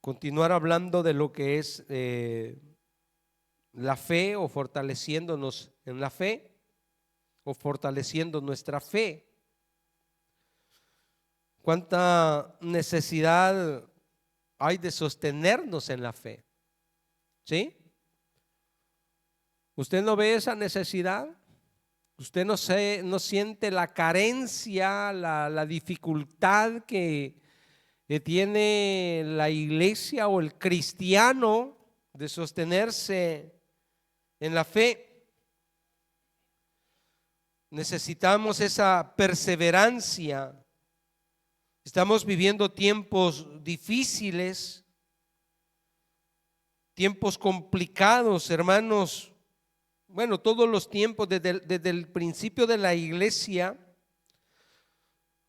continuar hablando de lo que es la fe, o fortaleciéndonos en la fe, o fortaleciendo nuestra fe. ¿Cuánta necesidad hay de sostenernos en la fe? ¿Sí? ¿Usted no ve esa necesidad? ¿Usted no siente la carencia, la dificultad que tiene la iglesia o el cristiano de sostenerse en la fe? Necesitamos esa perseverancia. Estamos viviendo tiempos difíciles, tiempos complicados, hermanos. Bueno, todos los tiempos, desde el principio de la iglesia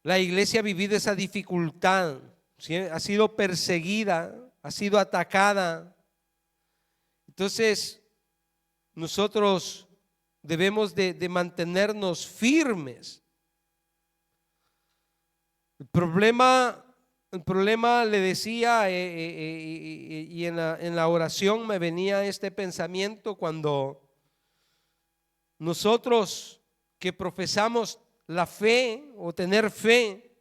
ha vivido esa dificultad, ¿sí? Ha sido perseguida, ha sido atacada. Entonces, nosotros debemos de mantenernos firmes. El problema le decía, y en la oración me venía este pensamiento: cuando nosotros que profesamos la fe o tener fe,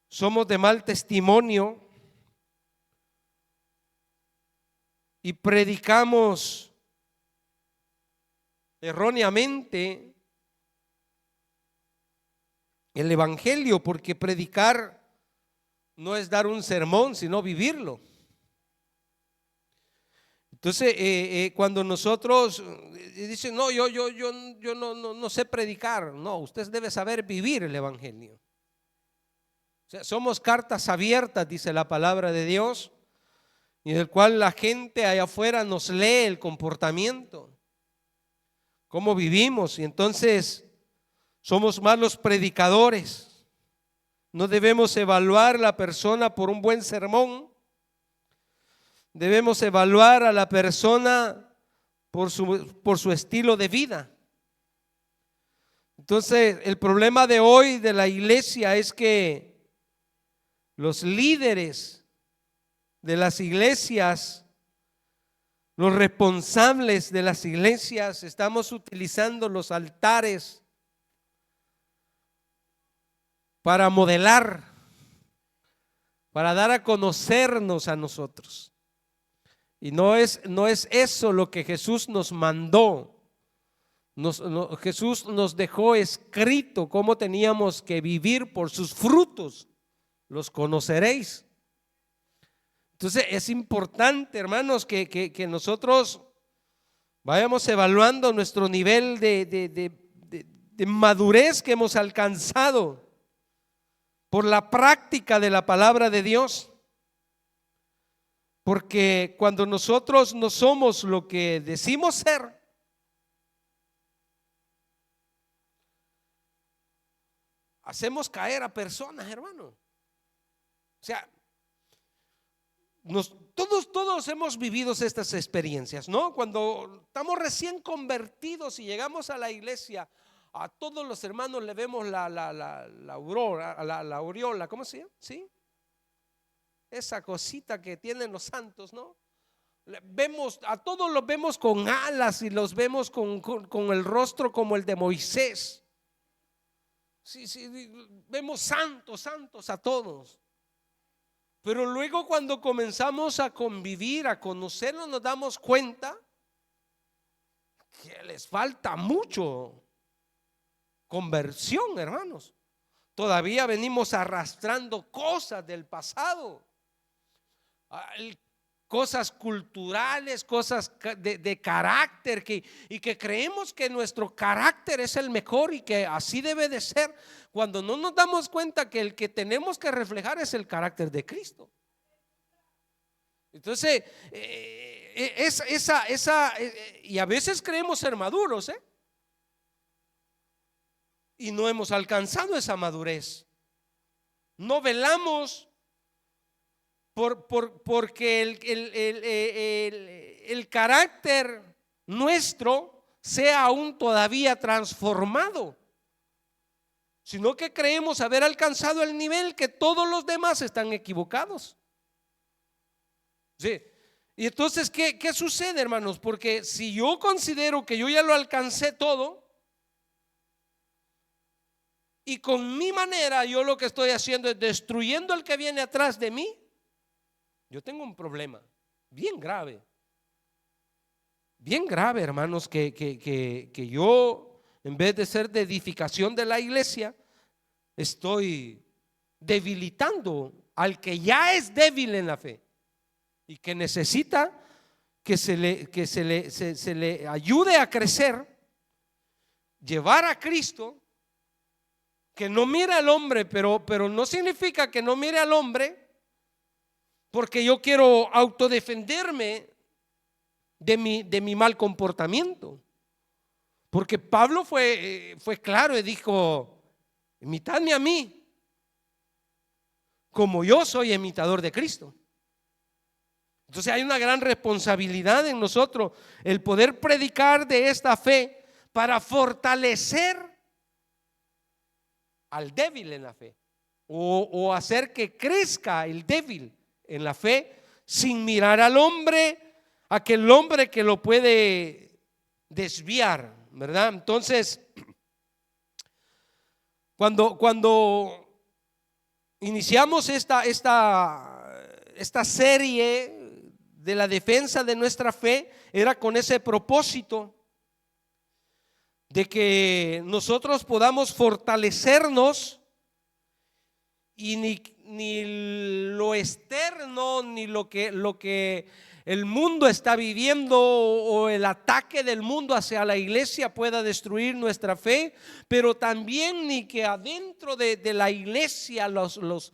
somos de mal testimonio y predicamos erróneamente el evangelio, porque predicar no es dar un sermón, sino vivirlo. Entonces, cuando nosotros dicen, no, yo no sé predicar, no, usted debe saber vivir el evangelio. O sea, somos cartas abiertas, dice la palabra de Dios, y del cual la gente allá afuera nos lee el comportamiento, cómo vivimos, y entonces somos malos predicadores. No debemos evaluar la persona por un buen sermón. Debemos evaluar a la persona por su estilo de vida. Entonces, el problema de hoy de la iglesia es que los líderes de las iglesias, los responsables de las iglesias, estamos utilizando los altares para modelar, para dar a conocernos a nosotros. Y no es eso lo que Jesús nos mandó. Jesús nos dejó escrito cómo teníamos que vivir: por sus frutos los conoceréis. Entonces es importante, hermanos, que nosotros vayamos evaluando nuestro nivel de madurez que hemos alcanzado por la práctica de la palabra de Dios. Porque cuando nosotros no somos lo que decimos ser, hacemos caer a personas, hermano. O sea, todos hemos vivido estas experiencias, ¿no? Cuando estamos recién convertidos y llegamos a la iglesia, a todos los hermanos le vemos la aurora, la aureola, ¿cómo se llama? ¿Sí? Esa cosita que tienen los santos, ¿no? Vemos, a todos los vemos con alas y los vemos con el rostro como el de Moisés. Sí, vemos santos a todos. Pero luego, cuando comenzamos a convivir, a conocerlos, nos damos cuenta que les falta mucho conversión, hermanos. Todavía venimos arrastrando cosas del pasado, cosas culturales, cosas de carácter, y que creemos que nuestro carácter es el mejor y que así debe de ser, cuando no nos damos cuenta que el que tenemos que reflejar es el carácter de Cristo. Entonces, y a veces creemos ser maduros, y no hemos alcanzado esa madurez. No velamos porque el carácter nuestro sea aún todavía transformado, sino que creemos haber alcanzado el nivel que todos los demás están equivocados. Sí. Y entonces, ¿qué sucede, hermanos? Porque si yo considero que yo ya lo alcancé todo, y con mi manera yo lo que estoy haciendo es destruyendo al que viene atrás de mí, yo tengo un problema bien grave. Bien grave, hermanos, que yo, en vez de ser de edificación de la iglesia, estoy debilitando al que ya es débil en la fe y que necesita que se le ayude a crecer, llevar a Cristo, que no mire al hombre, pero no significa que no mire al hombre porque yo quiero autodefenderme de mi mal comportamiento. Porque Pablo fue claro y dijo: imitadme a mí como yo soy imitador de Cristo. Entonces hay una gran responsabilidad en nosotros el poder predicar de esta fe para fortalecer al débil en la fe, o hacer que crezca el débil en la fe sin mirar al hombre, aquel hombre que lo puede desviar, ¿verdad? Entonces, cuando iniciamos esta serie de la defensa de nuestra fe, era con ese propósito de que nosotros podamos fortalecernos y ni lo externo, ni lo que el mundo está viviendo o el ataque del mundo hacia la iglesia pueda destruir nuestra fe, pero también ni que adentro de la iglesia los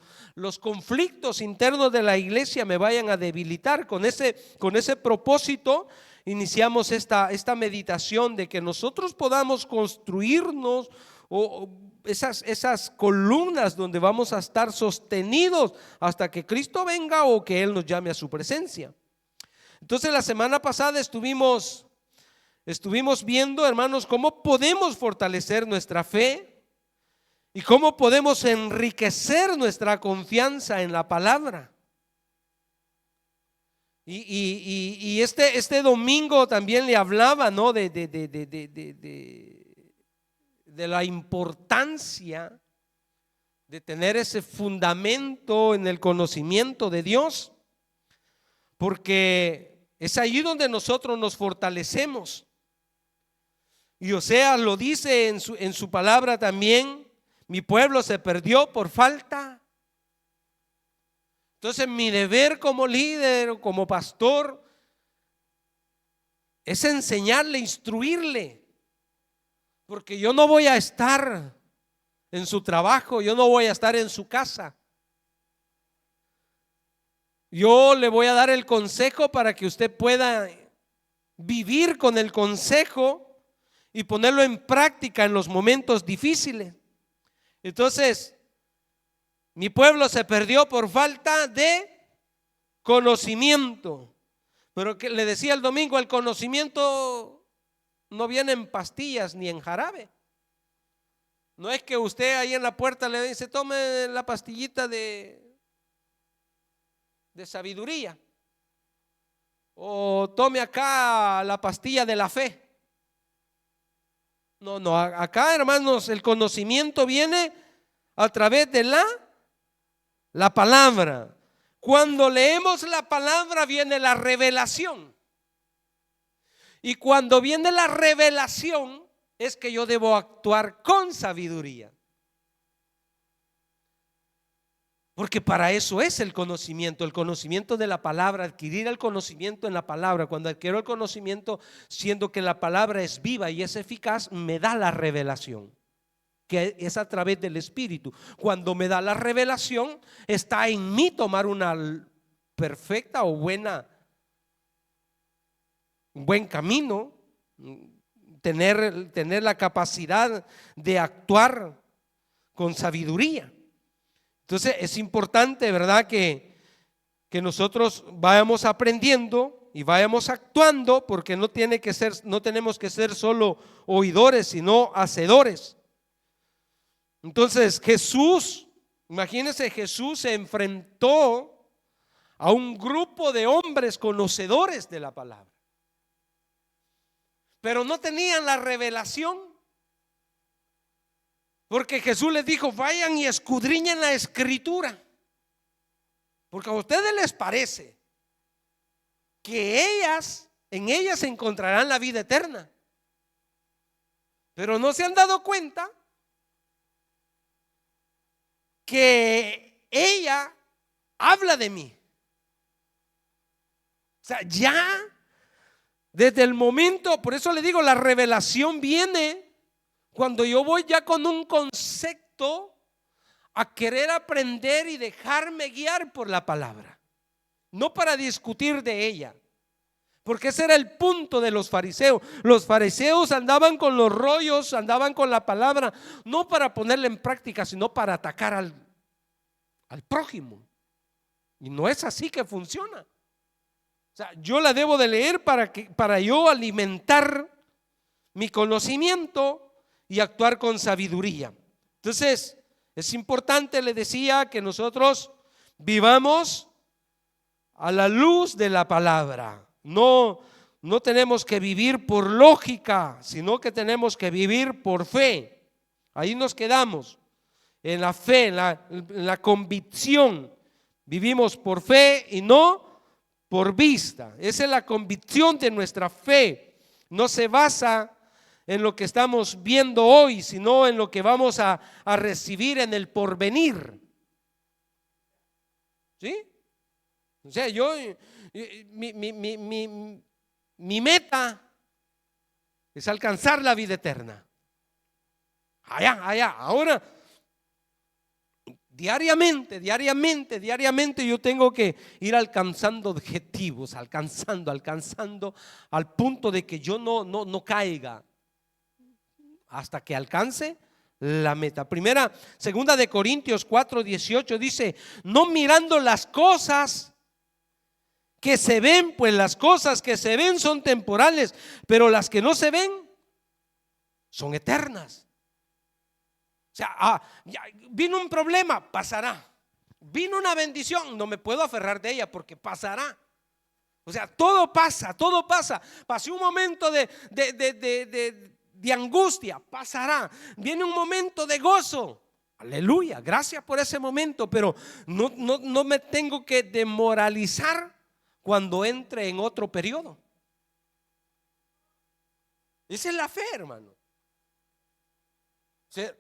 conflictos internos de la iglesia me vayan a debilitar. Con ese propósito iniciamos esta meditación de que nosotros podamos construirnos o esas columnas donde vamos a estar sostenidos hasta que Cristo venga o que Él nos llame a su presencia. Entonces la semana pasada estuvimos viendo, hermanos, cómo podemos fortalecer nuestra fe y cómo podemos enriquecer nuestra confianza en la palabra. Y este domingo también le hablaba, ¿no?, de la importancia de tener ese fundamento en el conocimiento de Dios, porque es allí donde nosotros nos fortalecemos. Y Oseas lo dice en su palabra también: mi pueblo se perdió por falta. Entonces mi deber como líder o como pastor es enseñarle, instruirle, porque yo no voy a estar en su trabajo, yo no voy a estar en su casa. Yo le voy a dar el consejo para que usted pueda vivir con el consejo y ponerlo en práctica en los momentos difíciles. Entonces, mi pueblo se perdió por falta de conocimiento. Pero que le decía el domingo, el conocimiento no viene en pastillas ni en jarabe. No es que usted ahí en la puerta le dice: tome la pastillita de sabiduría, o tome acá la pastilla de la fe. No, acá, hermanos, el conocimiento viene a través de la palabra. Cuando leemos la palabra viene la revelación, y cuando viene la revelación es que yo debo actuar con sabiduría, porque para eso es el conocimiento de la palabra, adquirir el conocimiento en la palabra. Cuando adquiero el conocimiento, siendo que la palabra es viva y es eficaz, me da la revelación, que es a través del Espíritu. Cuando me da la revelación, está en mí tomar una perfecta o buen camino, tener la capacidad de actuar con sabiduría. Entonces es importante, ¿verdad?, que nosotros vayamos aprendiendo y vayamos actuando, porque no tenemos que ser solo oidores, sino hacedores. Entonces Jesús, imagínense, Jesús se enfrentó a un grupo de hombres conocedores de la palabra, pero no tenían la revelación, porque Jesús les dijo: vayan y escudriñen la escritura, porque a ustedes les parece que en ellas encontrarán la vida eterna, pero no se han dado cuenta que ella habla de mí. O sea, ya desde el momento, por eso le digo, la revelación viene cuando yo voy ya con un concepto a querer aprender y dejarme guiar por la palabra, no para discutir de ella, porque ese era el punto de los fariseos. Los fariseos andaban con los rollos, andaban con la palabra, no para ponerla en práctica, sino para atacar al prójimo. Y no es así que funciona. O sea, yo la debo de leer para yo alimentar mi conocimiento y actuar con sabiduría. Entonces, es importante, le decía, que nosotros vivamos a la luz de la palabra. No tenemos que vivir por lógica, sino que tenemos que vivir por fe. Ahí nos quedamos, en la fe, en la convicción. Vivimos por fe y no por vista. Esa es la convicción de nuestra fe. No se basa en lo que estamos viendo hoy, sino en lo que vamos a recibir en el porvenir. ¿Sí? O sea, mi meta es alcanzar la vida eterna. Allá. Ahora, diariamente yo tengo que ir alcanzando objetivos, alcanzando al punto de que yo no caiga hasta que alcance la meta. Segunda de Corintios 4:18 dice: no mirando las cosas que se ven, pues las cosas que se ven son temporales, pero las que no se ven son eternas. O sea, vino un problema, pasará. Vino una bendición, no me puedo aferrar de ella porque pasará. O sea, todo pasa. Pasé un momento de angustia, pasará. Viene un momento de gozo. Aleluya, gracias por ese momento, pero no me tengo que demoralizar cuando entre en otro periodo. Esa es la fe, hermano. O sea,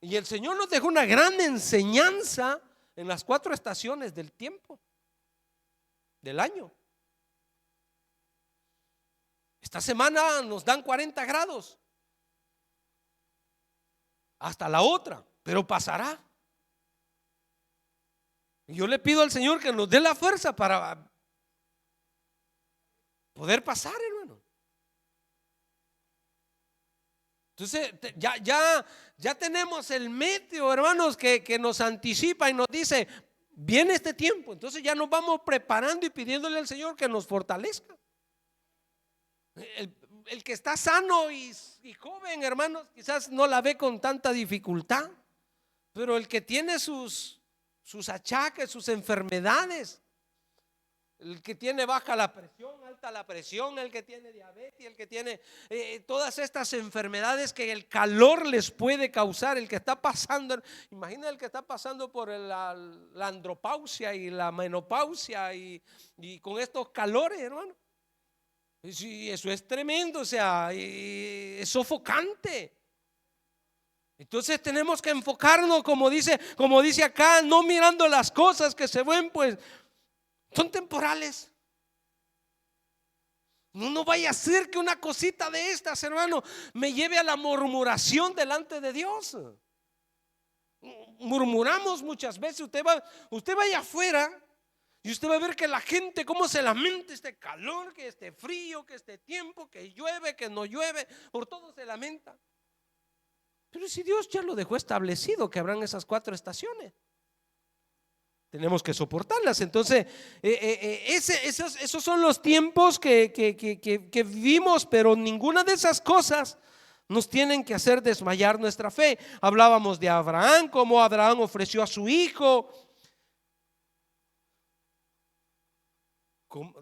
y el Señor nos dejó una gran enseñanza en las 4 estaciones del tiempo, del año. Esta semana nos dan 40 grados, hasta la otra, pero pasará. Y yo le pido al Señor que nos dé la fuerza para poder pasar, hermano. Entonces ya tenemos el meteo, hermanos, que nos anticipa y nos dice: viene este tiempo. Entonces ya nos vamos preparando y pidiéndole al Señor que nos fortalezca. El que está sano y joven, hermanos, quizás no la ve con tanta dificultad, pero el que tiene sus achaques, sus enfermedades, el que tiene baja la presión, alta la presión, el que tiene diabetes, el que tiene todas estas enfermedades que el calor les puede causar, el que está pasando, imagina el que está pasando por la andropausia y la menopausia y con estos calores, hermano. Sí, eso es tremendo, o sea, es sofocante. Entonces tenemos que enfocarnos, como dice acá, no mirando las cosas que se ven, pues son temporales. No vaya a ser que una cosita de estas, hermano, me lleve a la murmuración delante de Dios. Murmuramos muchas veces. Usted vaya afuera y usted va a ver que la gente cómo se lamenta, este calor, que este frío, que este tiempo, que llueve, que no llueve, por todo se lamenta. Pero si Dios ya lo dejó establecido que habrán esas 4 estaciones, tenemos que soportarlas. Entonces esos son los tiempos que vivimos, pero ninguna de esas cosas nos tienen que hacer desmayar nuestra fe. Hablábamos de Abraham, cómo Abraham ofreció a su hijo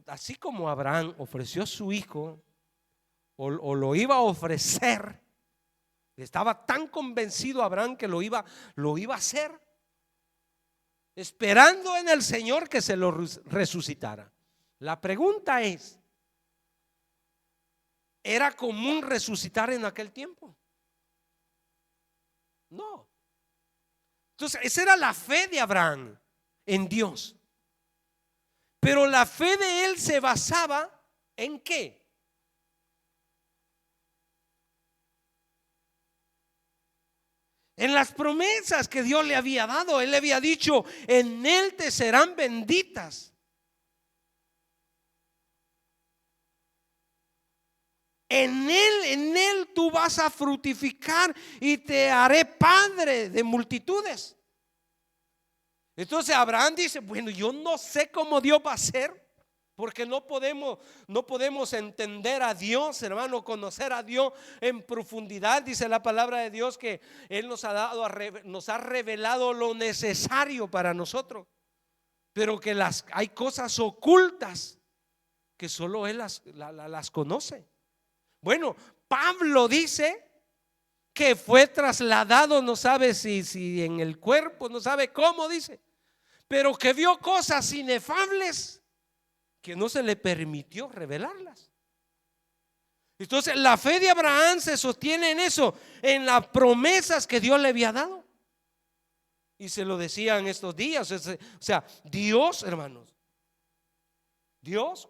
así como Abraham ofreció a su hijo, o lo iba a ofrecer, estaba tan convencido Abraham que lo iba a hacer, esperando en el Señor que se lo resucitara. La pregunta es, ¿era común resucitar en aquel tiempo? No. Entonces, esa era la fe de Abraham en Dios. Pero la fe de él se basaba ¿en qué? En las promesas que Dios le había dado. Él le había dicho: en él te serán benditas. En él tú vas a fructificar y te haré padre de multitudes. Entonces Abraham dice: bueno, yo no sé cómo Dios va a hacer, porque no podemos entender a Dios, hermano, conocer a Dios en profundidad. Dice la palabra de Dios que Él nos ha revelado lo necesario para nosotros, pero que hay cosas ocultas que solo Él las conoce. Bueno, Pablo dice que fue trasladado, no sabe si en el cuerpo, no sabe cómo, dice, pero que vio cosas inefables que no se le permitió revelarlas. Entonces la fe de Abraham se sostiene en eso, en las promesas que Dios le había dado. Y se lo decía en estos días, o sea, Dios, hermanos, Dios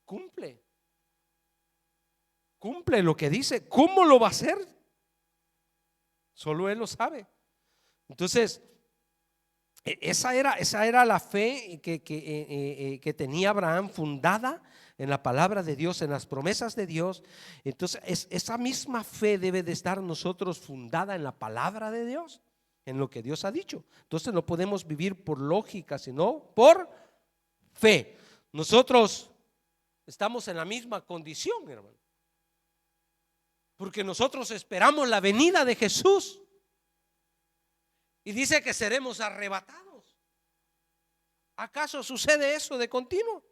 cumple lo que dice. ¿Cómo lo va a hacer? Solo Él lo sabe. Entonces, esa era la fe que tenía Abraham, fundada en la palabra de Dios, en las promesas de Dios. Entonces, esa misma fe debe de estar nosotros fundada en la palabra de Dios, en lo que Dios ha dicho. Entonces no podemos vivir por lógica, sino por fe. Nosotros estamos en la misma condición, hermano, porque nosotros esperamos la venida de Jesús. Y dice que seremos arrebatados. ¿Acaso sucede eso de continuo?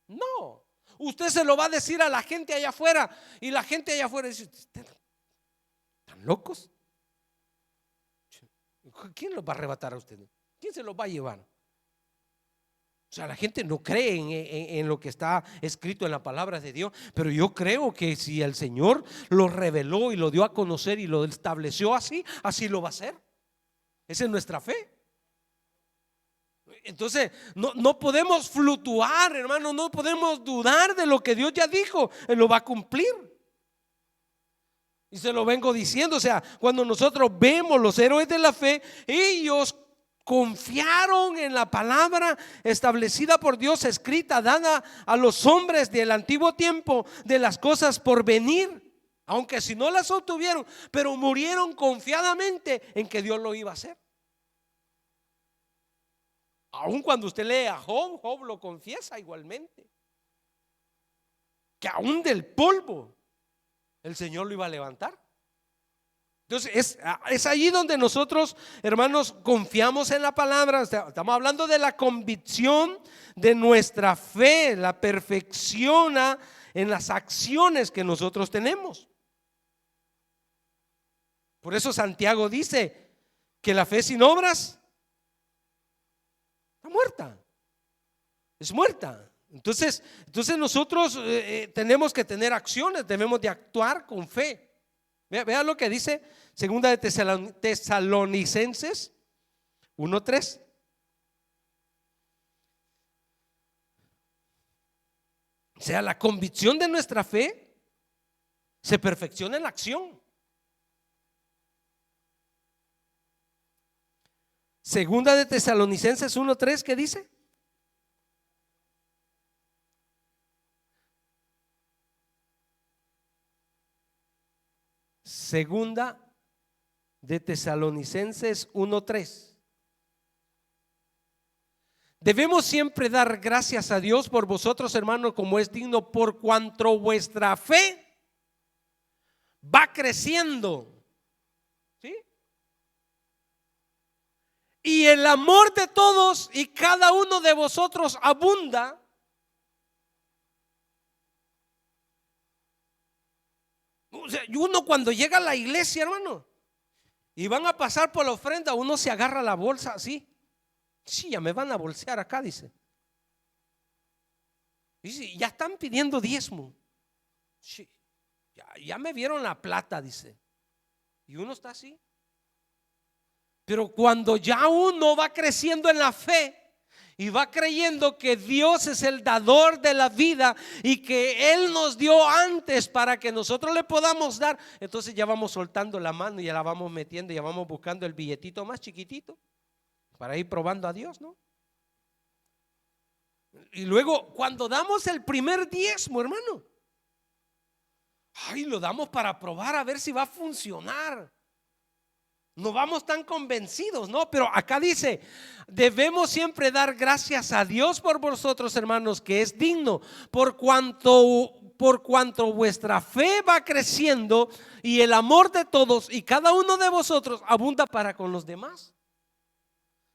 No. Usted se lo va a decir a la gente allá afuera, y la gente allá afuera dice: ¿están locos? ¿Quién los va a arrebatar a ustedes? ¿Quién se los va a llevar? O sea, la gente no cree en lo que está escrito en la palabra de Dios, pero yo creo que si el Señor lo reveló y lo dio a conocer y lo estableció así, así lo va a hacer. Esa es nuestra fe. Entonces no podemos fluctuar, hermano, no podemos dudar de lo que Dios ya dijo. Él lo va a cumplir. Y se lo vengo diciendo, o sea, cuando nosotros vemos los héroes de la fe, ellos confiaron en la palabra establecida por Dios, escrita, dada a los hombres del antiguo tiempo, de las cosas por venir, aunque si no las obtuvieron, pero murieron confiadamente en que Dios lo iba a hacer. Aun cuando usted lee a Job, Job lo confiesa igualmente, que aún del polvo el Señor lo iba a levantar. Entonces es allí donde nosotros, hermanos, confiamos en la palabra. Estamos hablando de la convicción de nuestra fe, la perfecciona en las acciones que nosotros tenemos. Por eso Santiago dice que la fe sin obras está muerta, es muerta. Entonces nosotros tenemos que tener acciones, debemos de actuar con fe. Vea lo que dice Segunda de Tesalonicenses 1:3. O sea, la convicción de nuestra fe se perfecciona en la acción. Segunda de Tesalonicenses 1:3, ¿qué dice? Segunda de Tesalonicenses 1:3. Debemos siempre dar gracias a Dios por vosotros, hermanos, como es digno, por cuanto vuestra fe va creciendo, ¿sí? y el amor de todos y cada uno de vosotros abunda. O sea, uno cuando llega a la iglesia, hermano, y van a pasar por la ofrenda, uno se agarra la bolsa así. Sí, ya me van a bolsear acá, dice. Dice, ya están pidiendo diezmo. Sí, ya me vieron la plata, dice. Y uno está así. Pero cuando ya uno va creciendo en la fe y va creyendo que Dios es el dador de la vida y que Él nos dio antes para que nosotros le podamos dar, entonces ya vamos soltando la mano y ya la vamos metiendo, ya vamos buscando el billetito más chiquitito para ir probando a Dios, ¿no? Y luego cuando damos el primer diezmo, hermano, ay, lo damos para probar a ver si va a funcionar. No vamos tan convencidos, ¿no? Pero acá dice, debemos siempre dar gracias a Dios por vosotros, hermanos, que es digno, por cuanto vuestra fe va creciendo y el amor de todos y cada uno de vosotros abunda para con los demás.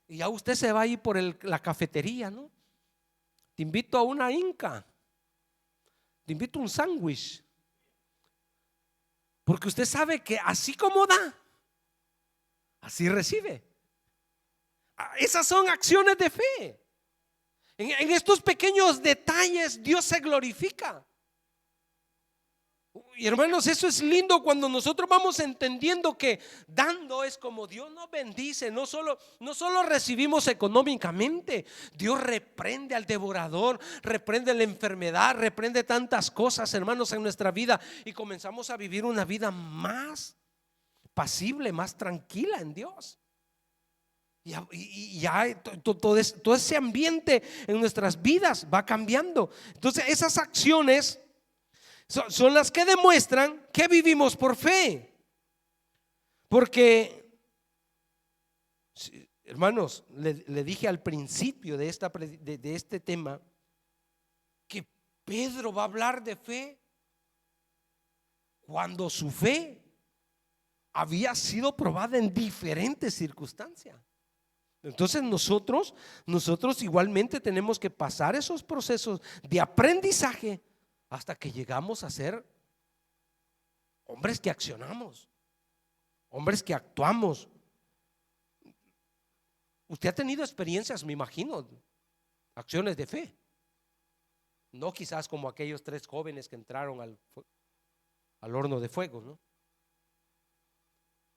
Y ya usted se va a ir por la cafetería, ¿no? Te invito a una inca, te invito a un sándwich, porque usted sabe que así como da, así recibe. Esas son acciones de fe. En estos pequeños detalles Dios se glorifica. Y hermanos, eso es lindo cuando nosotros vamos entendiendo que dando es como Dios nos bendice. No solo recibimos económicamente, Dios reprende al devorador, reprende la enfermedad, reprende tantas cosas, hermanos, en nuestra vida, y comenzamos a vivir una vida más pasible, más tranquila en Dios. Y ya todo ese ambiente en nuestras vidas va cambiando. Entonces esas acciones son las que demuestran que vivimos por fe. Porque, hermanos, le dije al principio de este tema que Pedro va a hablar de fe cuando su fe había sido probada en diferentes circunstancias. Entonces nosotros igualmente tenemos que pasar esos procesos de aprendizaje hasta que llegamos a ser hombres que accionamos, hombres que actuamos. Usted ha tenido experiencias, me imagino, acciones de fe. No quizás como aquellos 3 jóvenes que entraron al horno de fuego, ¿no?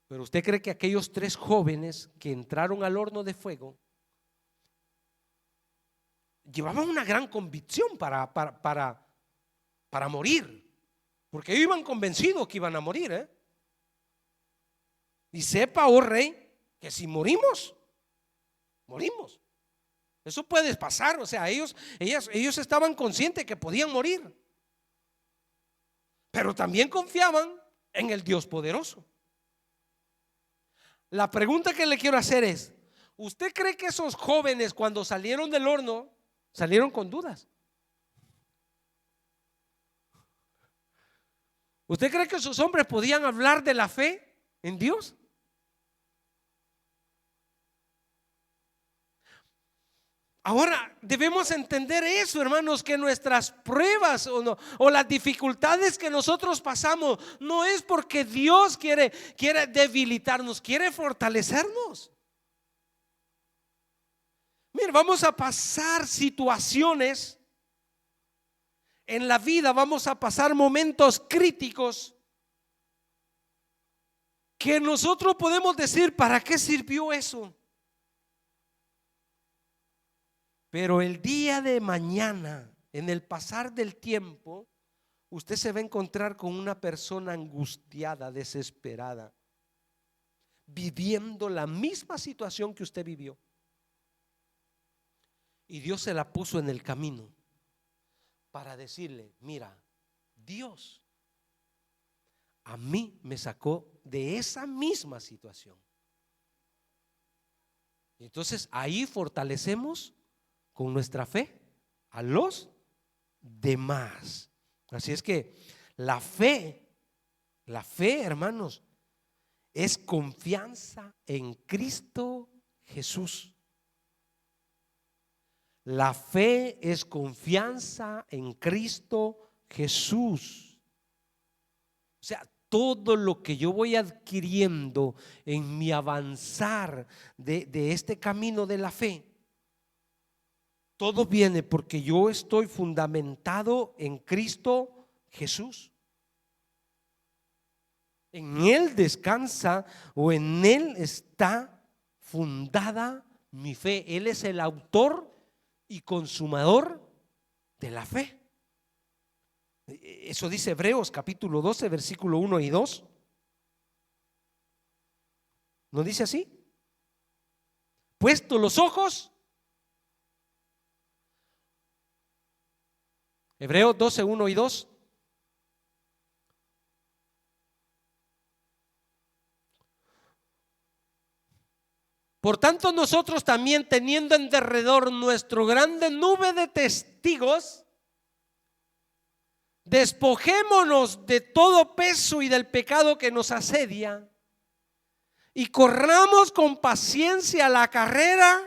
Pero usted cree que aquellos 3 jóvenes que entraron al horno de fuego llevaban una gran convicción para morir, porque iban convencidos que iban a morir, ¿eh? Y sepa, oh rey, que si morimos, morimos. Eso puede pasar. O sea, ellos estaban conscientes que podían morir, pero también confiaban en el Dios poderoso. La pregunta que le quiero hacer es: ¿usted cree que esos jóvenes cuando salieron del horno salieron con dudas? ¿Usted cree que esos hombres podían hablar de la fe en Dios? Ahora debemos entender eso, hermanos, que nuestras pruebas o las dificultades que nosotros pasamos no es porque Dios quiere debilitarnos, quiere fortalecernos. Mire, vamos a pasar situaciones en la vida, vamos a pasar momentos críticos que nosotros podemos decir: ¿para qué sirvió eso? Pero el día de mañana, en el pasar del tiempo, usted se va a encontrar con una persona angustiada, desesperada, viviendo la misma situación que usted vivió. Y Dios se la puso en el camino para decirle: mira, Dios a mí me sacó de esa misma situación. Entonces ahí fortalecemos con nuestra fe a los demás. Así es que la fe, hermanos, es confianza en Cristo Jesús. La fe es confianza en Cristo Jesús. O sea, todo lo que yo voy adquiriendo en mi avanzar de este camino de la fe, todo viene porque yo estoy fundamentado en Cristo Jesús. En Él descansa, o en Él está fundada mi fe. Él es el autor y consumador de la fe. Eso dice Hebreos capítulo 12, versículo 1 y 2. ¿No dice así? Puesto los ojos. Hebreos 12, 1 y 2. Por tanto, nosotros también, teniendo en derredor nuestro grande nube de testigos, despojémonos de todo peso y del pecado que nos asedia, y corramos con paciencia la carrera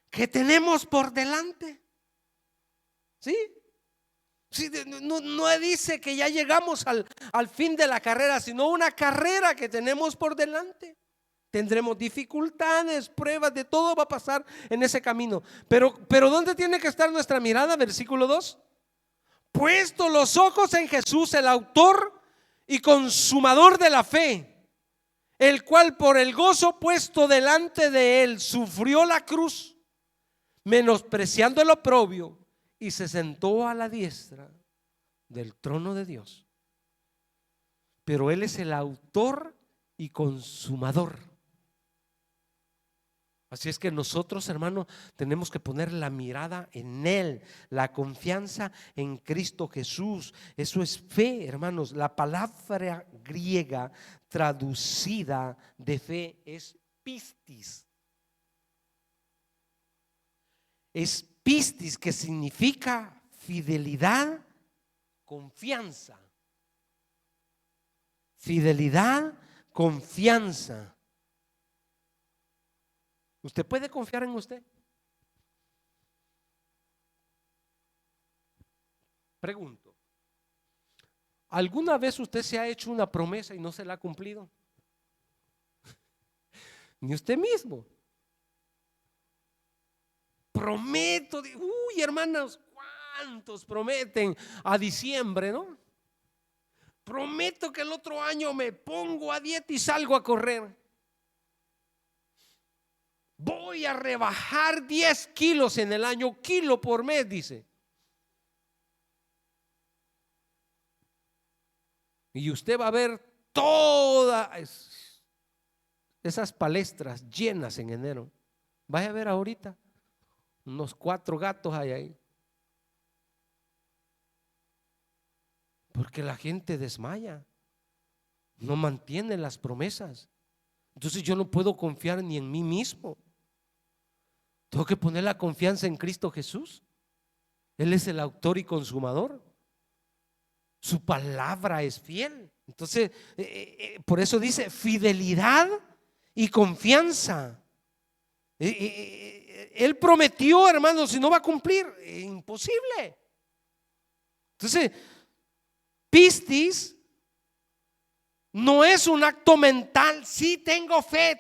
que tenemos por delante. ¿Sí? Sí, no dice que ya llegamos al fin de la carrera, sino una carrera que tenemos por delante. Tendremos dificultades, pruebas, de todo va a pasar en ese camino. Pero ¿dónde tiene que estar nuestra mirada? Versículo 2. Puesto los ojos en Jesús, el autor y consumador de la fe, el cual por el gozo puesto delante de él sufrió la cruz, menospreciando el oprobio, y se sentó a la diestra del trono de Dios. Pero él es el autor y consumador. Así es que nosotros, hermanos, tenemos que poner la mirada en Él, la confianza en Cristo Jesús. Eso es fe, hermanos. La palabra griega traducida de fe es pistis. Es pistis, que significa fidelidad, confianza. Fidelidad, confianza. ¿Usted puede confiar en usted? Pregunto, ¿alguna vez usted se ha hecho una promesa y no se la ha cumplido? Ni usted mismo. Prometo, uy, hermanos, ¿cuántos prometen a diciembre, no? Prometo que el otro año me pongo a dieta y salgo a correr. Voy a rebajar 10 kilos en el año, kilo por mes, dice. Y usted va a ver todas esas palestras llenas en enero. Vaya a ver ahorita, unos 4 gatos hay ahí. Porque la gente desmaya, no mantiene las promesas. Entonces yo no puedo confiar ni en mí mismo. Tengo que poner la confianza en Cristo Jesús. Él es el autor y consumador. Su palabra es fiel. Entonces, por eso dice fidelidad y confianza. Él prometió, hermanos, si no va a cumplir, imposible. Entonces, pistis no es un acto mental. Sí, tengo fe,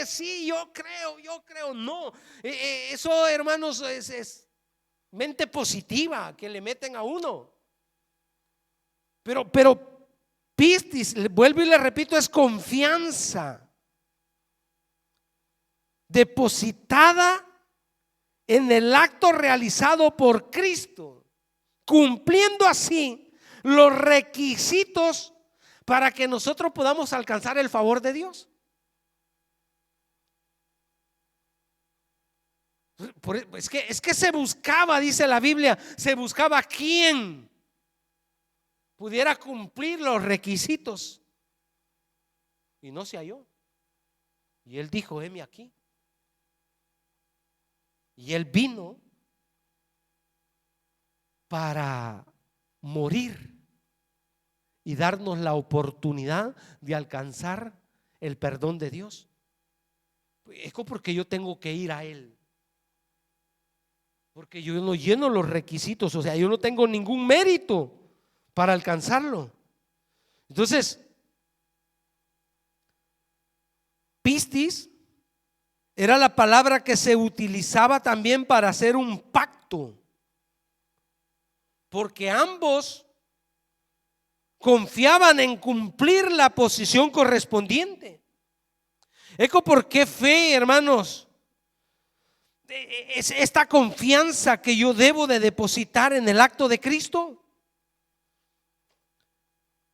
sí, yo creo. No, eso, hermanos, es mente positiva que le meten a uno. Pero pistis, vuelvo y le repito, es confianza depositada en el acto realizado por Cristo, cumpliendo así los requisitos para que nosotros podamos alcanzar el favor de Dios. Es que se buscaba, dice la Biblia, se buscaba quien pudiera cumplir los requisitos, y no se halló. Y él dijo: heme aquí. Y él vino para morir y darnos la oportunidad de alcanzar el perdón de Dios. Es porque yo tengo que ir a Él. Porque yo no lleno los requisitos, o sea, yo no tengo ningún mérito para alcanzarlo. Entonces, pistis era la palabra que se utilizaba también para hacer un pacto, porque ambos confiaban en cumplir la posición correspondiente. ¿Por qué fe, hermanos? Es esta confianza que yo debo de depositar en el acto de Cristo.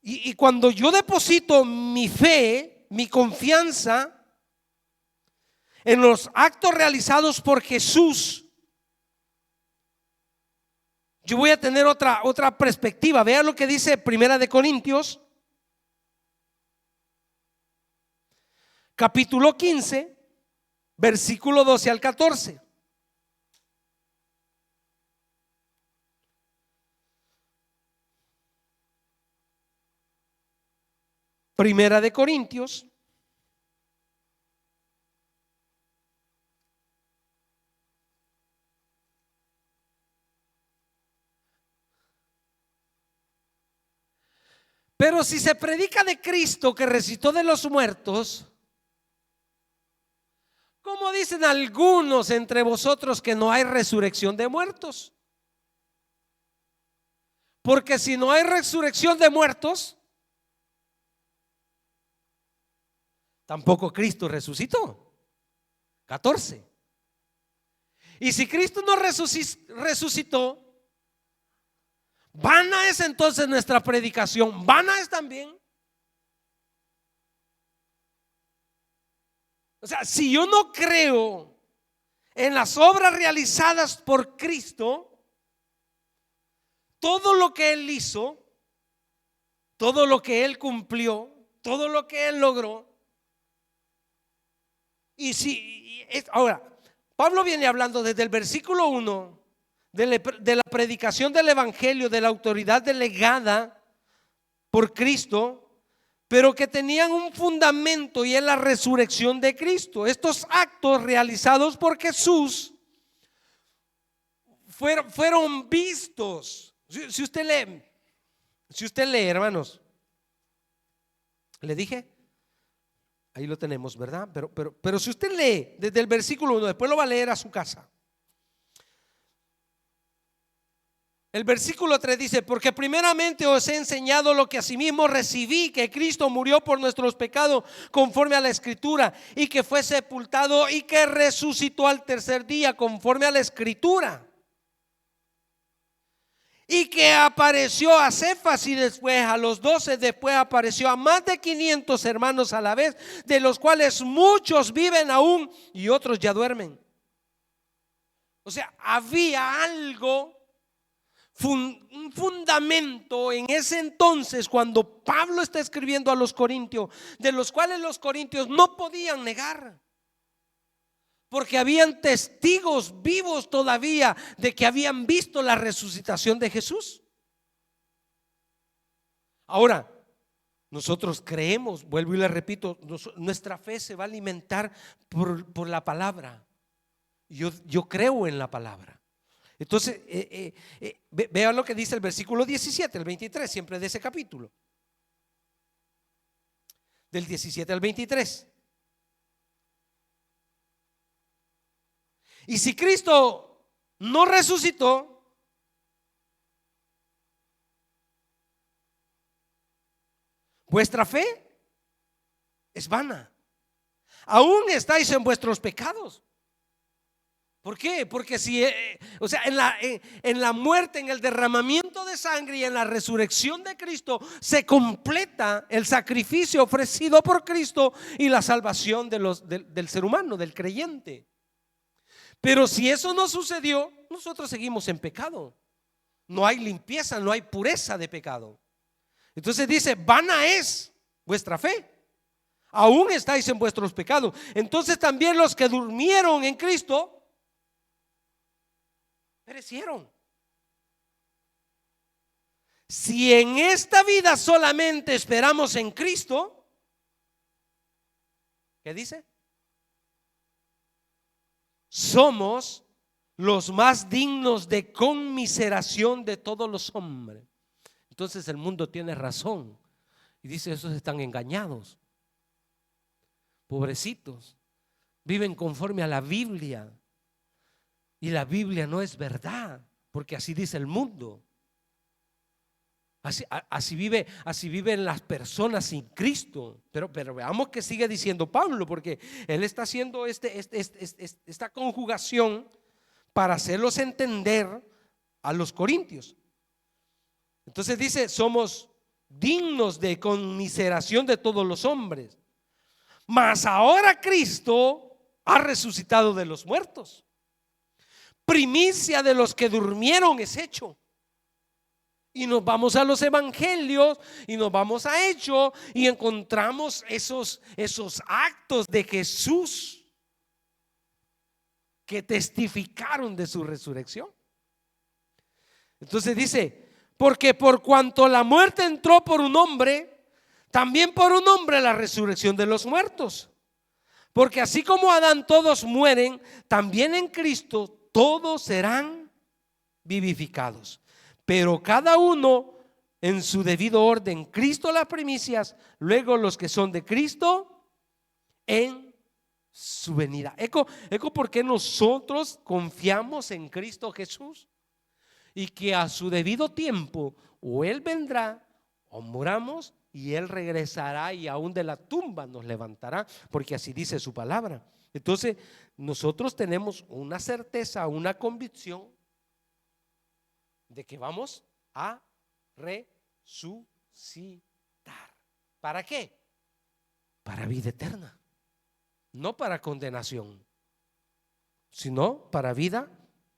Y cuando yo deposito mi fe, mi confianza en los actos realizados por Jesús, yo voy a tener otra perspectiva. Vea lo que dice Primera de Corintios, capítulo 15, versículo 12 al 14. Primera de Corintios, pero si se predica de Cristo que resucitó de los muertos, ¿cómo dicen algunos entre vosotros que no hay resurrección de muertos? Porque si no hay resurrección de muertos, tampoco Cristo resucitó. 14. Y si Cristo no resucitó, vana es entonces nuestra predicación, vana es también. O sea, si yo no creo en las obras realizadas por Cristo, todo lo que Él hizo, todo lo que Él cumplió, todo lo que Él logró, ahora, Pablo viene hablando desde el versículo 1 de la predicación del evangelio, de la autoridad delegada por Cristo, pero que tenían un fundamento, y es la resurrección de Cristo. Estos actos realizados por Jesús fueron vistos. Si usted lee, hermanos, le dije, ahí lo tenemos, ¿verdad? Pero si usted lee desde el versículo 1, después lo va a leer a su casa. El versículo 3 dice: porque primeramente os he enseñado lo que asimismo recibí, que Cristo murió por nuestros pecados conforme a la Escritura, y que fue sepultado y que resucitó al tercer día conforme a la Escritura, y que apareció a Cefas y después a los 12, después apareció a más de 500 hermanos a la vez, de los cuales muchos viven aún y otros ya duermen. O sea, había algo, un fundamento en ese entonces cuando Pablo está escribiendo a los corintios, de los cuales los corintios no podían negar, porque habían testigos vivos todavía de que habían visto la resucitación de Jesús. Ahora, nosotros creemos, vuelvo y le repito, nuestra fe se va a alimentar por la palabra. Yo creo en la palabra. Entonces, vean lo que dice el versículo 17, el 23, siempre de ese capítulo, del 17 al 23. Y si Cristo no resucitó, vuestra fe es vana, aún estáis en vuestros pecados. ¿Por qué? Porque si, en la muerte, en el derramamiento de sangre y en la resurrección de Cristo se completa el sacrificio ofrecido por Cristo y la salvación del ser humano, del creyente. Pero si eso no sucedió, nosotros seguimos en pecado. No hay limpieza, no hay pureza de pecado. Entonces dice: vana es vuestra fe, aún estáis en vuestros pecados. Entonces también los que durmieron en Cristo perecieron. Si en esta vida solamente esperamos en Cristo, ¿qué dice? somos los más dignos de conmiseración de todos los hombres. Entonces el mundo tiene razón y dice: esos están engañados, pobrecitos, viven conforme a la Biblia, y la Biblia no es verdad, porque así dice el mundo. Así viven las personas sin Cristo. Pero veamos que sigue diciendo Pablo, porque él está haciendo esta conjugación para hacerlos entender a los corintios. Entonces dice: somos dignos de conmiseración de todos los hombres, mas ahora Cristo ha resucitado de los muertos, primicia de los que durmieron es hecho. Y nos vamos a los evangelios y nos vamos a Hechos y encontramos esos actos de Jesús que testificaron de su resurrección. Entonces dice: porque por cuanto la muerte entró por un hombre, también por un hombre la resurrección de los muertos. Porque así como Adán todos mueren, también en Cristo todos serán vivificados, pero cada uno en su debido orden. Cristo las primicias, luego los que son de Cristo en su venida. Eco porque nosotros confiamos en Cristo Jesús, y que a su debido tiempo o Él vendrá o moramos, y Él regresará y aún de la tumba nos levantará, porque así dice su palabra. Entonces nosotros tenemos una certeza, una convicción de que vamos a resucitar. ¿Para qué? Para vida eterna, no para condenación, sino para vida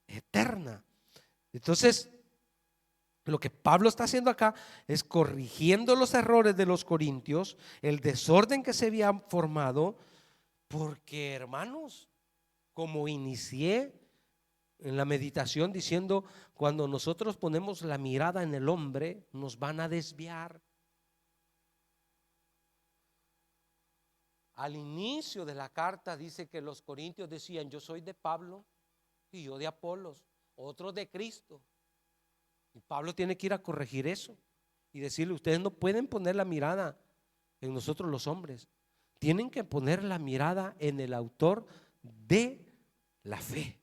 eterna. Entonces, lo que Pablo está haciendo acá es corrigiendo los errores de los corintios, el desorden que se había formado, porque, hermanos, como inicié en la meditación diciendo, cuando nosotros ponemos la mirada en el hombre, nos van a desviar. Al inicio de la carta dice que los corintios decían: yo soy de Pablo y yo de Apolos, otros de Cristo. Y Pablo tiene que ir a corregir eso y decirle: ustedes no pueden poner la mirada en nosotros los hombres, tienen que poner la mirada en el autor de la fe,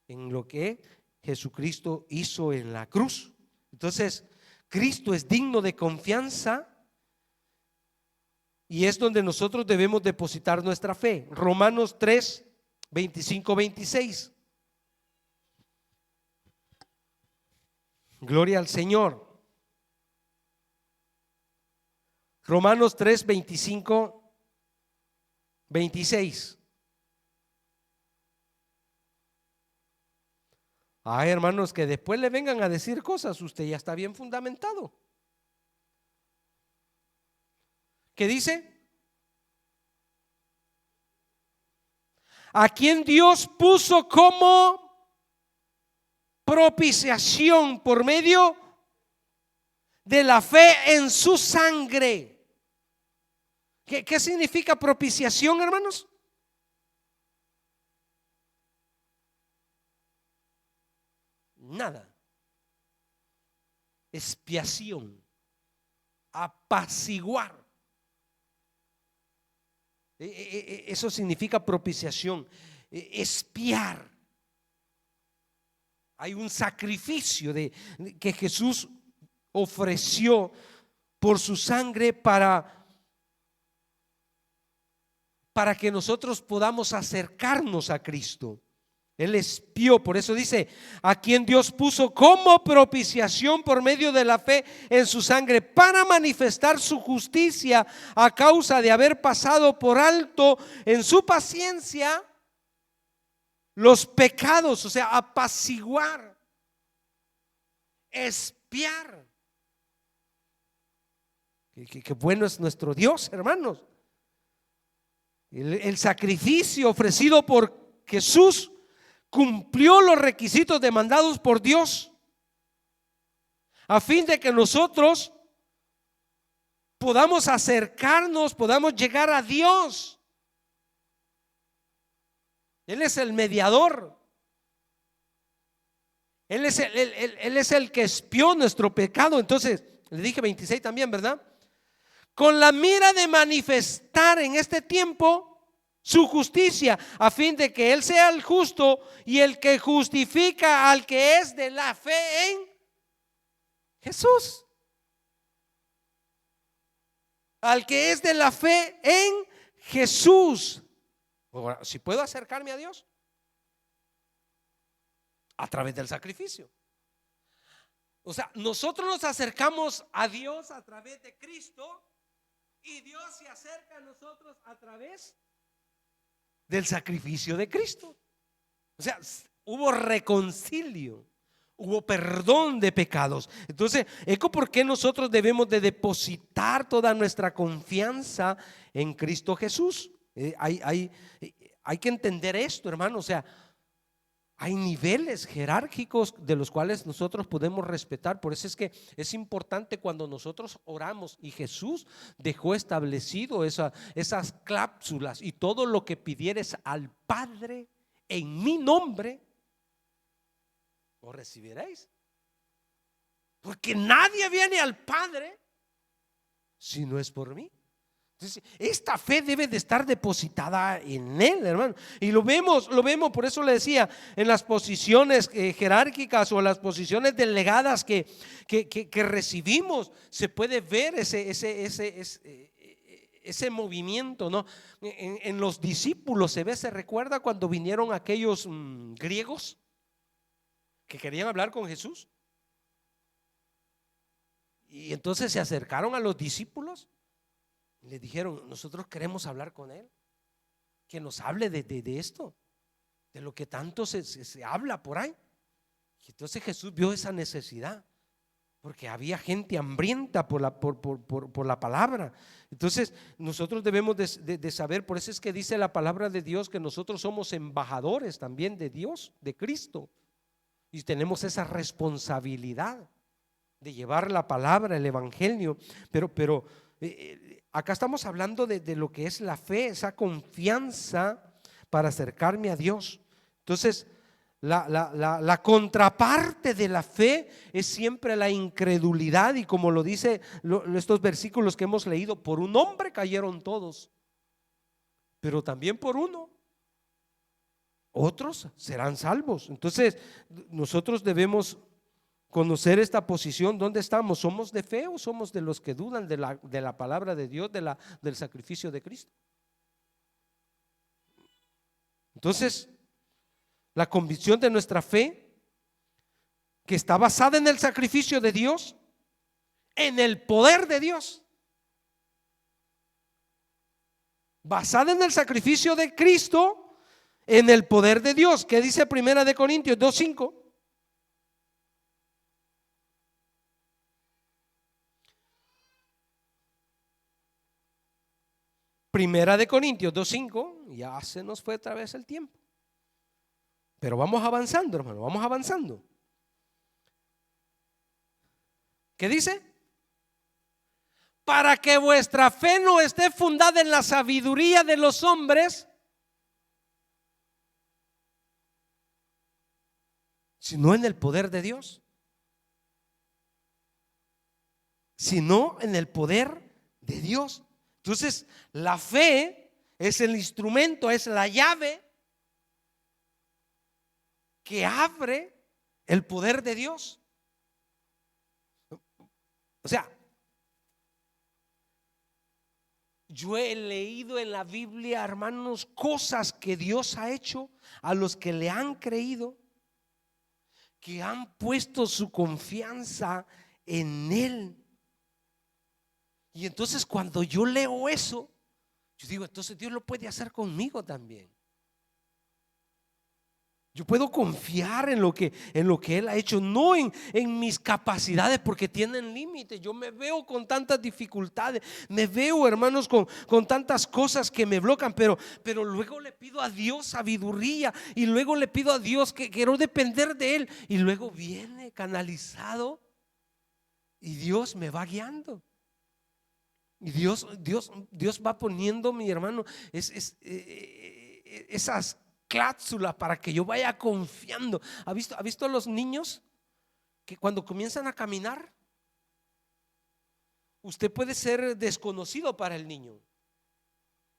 en lo que Jesucristo hizo en la cruz. Entonces, Cristo es digno de confianza y es donde nosotros debemos depositar nuestra fe. Romanos 3, 25, 26. Gloria al Señor. Romanos 3, 25, 26. Hermanos, que después le vengan a decir cosas, usted ya está bien fundamentado. ¿Qué dice? A quien Dios puso como propiciación por medio de la fe en su sangre. ¿Qué significa propiciación, hermanos? Nada. Expiación, apaciguar. Eso significa propiciación, expiar. Hay un sacrificio que Jesús ofreció por su sangre para que nosotros podamos acercarnos a Cristo. Él expió, por eso dice: a quien Dios puso como propiciación por medio de la fe en su sangre, para manifestar su justicia a causa de haber pasado por alto en su paciencia los pecados. O sea, apaciguar, expiar. Qué bueno es nuestro Dios, hermanos. El sacrificio ofrecido por Jesús cumplió los requisitos demandados por Dios, a fin de que nosotros podamos acercarnos, podamos llegar a Dios. Él es el mediador. Él es el que expió nuestro pecado. Entonces, le dije 26 también, ¿verdad? Con la mira de manifestar en este tiempo su justicia, a fin de que Él sea el justo y el que justifica al que es de la fe en Jesús. Al que es de la fe en Jesús. Ahora, si puedo acercarme a Dios a través del sacrificio. O sea, nosotros nos acercamos a Dios a través de Cristo y Dios se acerca a nosotros a través del sacrificio de Cristo. O sea, hubo reconcilio, hubo perdón de pecados. Entonces, ¿por qué nosotros debemos de depositar toda nuestra confianza en Cristo Jesús? Hay que entender esto, hermano. O sea, hay niveles jerárquicos de los cuales nosotros podemos respetar. Por eso es que es importante cuando nosotros oramos, y Jesús dejó establecido esas cláusulas: y todo lo que pidieres al Padre en mi nombre, lo recibiréis. Porque nadie viene al Padre si no es por mí. Entonces, esta fe debe de estar depositada en Él, hermano. Y lo vemos, por eso le decía, en las posiciones jerárquicas o las posiciones delegadas que recibimos, se puede ver ese movimiento, ¿no? En los discípulos se recuerda cuando vinieron aquellos griegos que querían hablar con Jesús. Y entonces se acercaron a los discípulos. Le dijeron: nosotros queremos hablar con Él, que nos hable de esto, de lo que tanto se habla por ahí. Y entonces Jesús vio esa necesidad, porque había gente hambrienta por la palabra. Entonces nosotros debemos de saber. Por eso es que dice la palabra de Dios que nosotros somos embajadores también de Dios, de Cristo, y tenemos esa responsabilidad de llevar la palabra, el evangelio. Pero acá estamos hablando de lo que es la fe, esa confianza para acercarme a Dios. Entonces, la contraparte de la fe es siempre la incredulidad. Y como lo dice estos versículos que hemos leído: por un hombre cayeron todos, pero también por uno otros serán salvos. Entonces, nosotros debemos conocer esta posición. ¿Dónde estamos? ¿Somos de fe o somos de los que dudan de la palabra de Dios, del sacrificio de Cristo? Entonces, la convicción de nuestra fe, que está basada en el sacrificio de Dios, en el poder de Dios, basada en el sacrificio de Cristo, en el poder de Dios. ¿Qué dice Primera de Corintios 2:5? Primera de Corintios 2:5. Ya se nos fue otra vez el tiempo, pero vamos avanzando, hermano, vamos avanzando. ¿Qué dice? Para que vuestra fe no esté fundada en la sabiduría de los hombres, sino en el poder de Dios. Sino en el poder de Dios. Entonces, la fe es el instrumento, es la llave que abre el poder de Dios. O sea, yo he leído en la Biblia, hermanos, cosas que Dios ha hecho a los que le han creído, que han puesto su confianza en Él. Y entonces cuando yo leo eso, yo digo: entonces Dios lo puede hacer conmigo también. Yo puedo confiar en lo que Él ha hecho, no en mis capacidades, porque tienen límites. Yo me veo con tantas dificultades, me veo, hermanos, con tantas cosas que me bloquean, pero luego le pido a Dios sabiduría, y luego le pido a Dios que quiero depender de Él, y luego viene canalizado y Dios me va guiando. Y Dios va poniendo, mi hermano, esas cláusula para que yo vaya confiando. ¿Ha visto a los niños que cuando comienzan a caminar, usted puede ser desconocido para el niño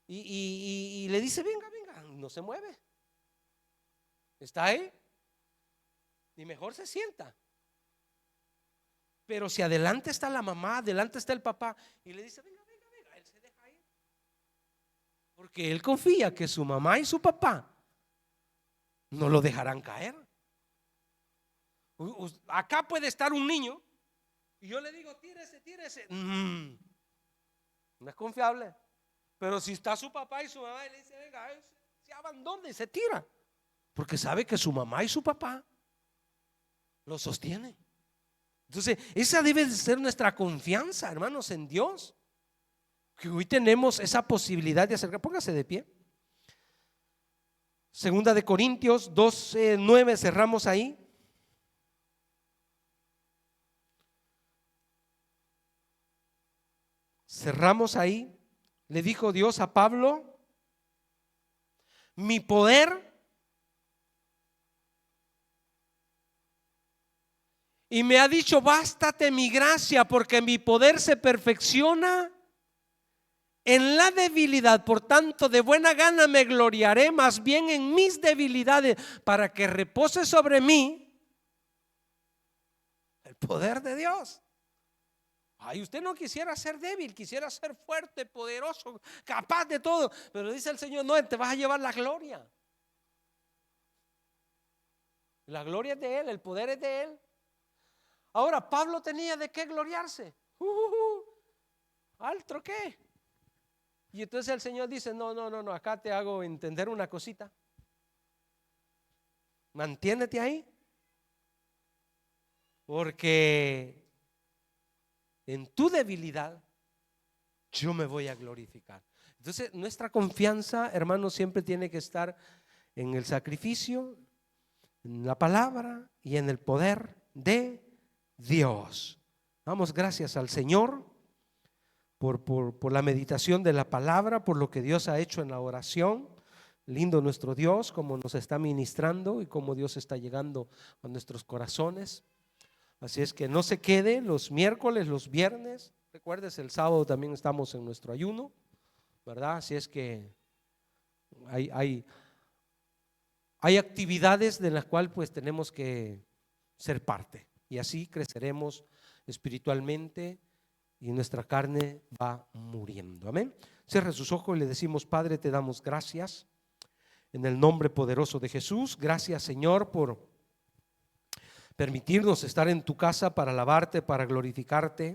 y le dice, venga, venga, no se mueve, está ahí y mejor se sienta? Pero si adelante está la mamá, adelante está el papá y le dice, venga, venga, venga, él se deja ir, porque él confía que su mamá y su papá no lo dejarán caer. Acá puede estar un niño y yo le digo, tírese, tírese. No es confiable. Pero si está su papá y su mamá y le dice, venga, él se abandona y se tira, porque sabe que su mamá y su papá lo sostienen. Entonces, esa debe de ser nuestra confianza, hermanos, en Dios. Que hoy tenemos esa posibilidad de acercar. Póngase de pie. Segunda de Corintios 12:9, cerramos ahí. Cerramos ahí. Le dijo Dios a Pablo, mi poder y me ha dicho, bástate mi gracia, porque mi poder se perfecciona en la debilidad. Por tanto, de buena gana me gloriaré más bien en mis debilidades, para que repose sobre mí el poder de Dios. Ay, usted no quisiera ser débil, quisiera ser fuerte, poderoso, capaz de todo, pero dice el Señor, no, te vas a llevar la gloria. La gloria es de Él, el poder es de Él. Ahora, Pablo tenía de qué gloriarse. ¿Altro qué? Y entonces el Señor dice, no, acá te hago entender una cosita. Mantiénete ahí, porque en tu debilidad yo me voy a glorificar. Entonces nuestra confianza, hermanos, siempre tiene que estar en el sacrificio, en la palabra y en el poder de Dios. Damos gracias al Señor por la meditación de la palabra, por lo que Dios ha hecho en la oración. Lindo nuestro Dios, como nos está ministrando y como Dios está llegando a nuestros corazones. Así es que no se quede los miércoles, los viernes. Recuerdes, el sábado también estamos en nuestro ayuno, ¿verdad? Así es que hay actividades de las cuales pues tenemos que ser parte. Y así creceremos espiritualmente y nuestra carne va muriendo. Amén. Cierre sus ojos y le decimos, Padre, te damos gracias en el nombre poderoso de Jesús. Gracias, Señor, por permitirnos estar en tu casa para alabarte, para glorificarte.